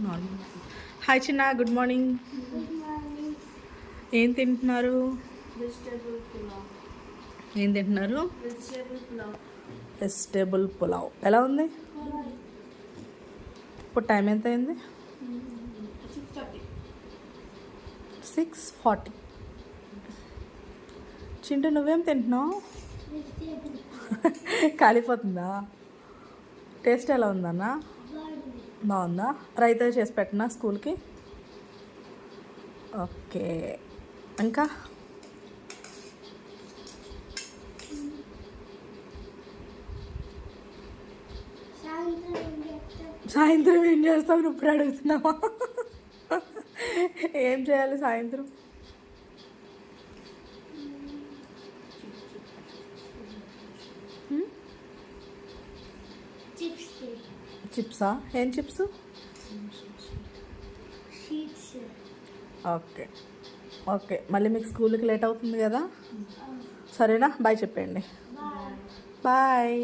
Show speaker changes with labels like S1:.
S1: Morning. Hi చిన్న, good morning. ఏం తింటున్నారు? ఏం తింటున్నారు? వెజిటేబుల్ పులావ్. ఎలా ఉంది? ఇప్పుడు టైం ఎంత అయింది? 6:40. చింటూ నువ్వేం తింటున్నావు? కాలిపోతుందా? టేస్ట్ ఎలా ఉందన్నా? బాగుందా? రైతా చేసి పెట్టినా స్కూల్కి. ఓకే, ఇంకా సాయంత్రం ఏం చేస్తావు? నువ్వు ఇప్పుడు అడుగుతున్నావా? ఏం చేయాలి సాయంత్రం? చిప్సా? ఏం చిప్స్? ఓకే ఓకే, మళ్ళీ మీకు స్కూల్కి లేట్ అవుతుంది కదా. సరేనా? బాయ్ చెప్పండి. బాయ్.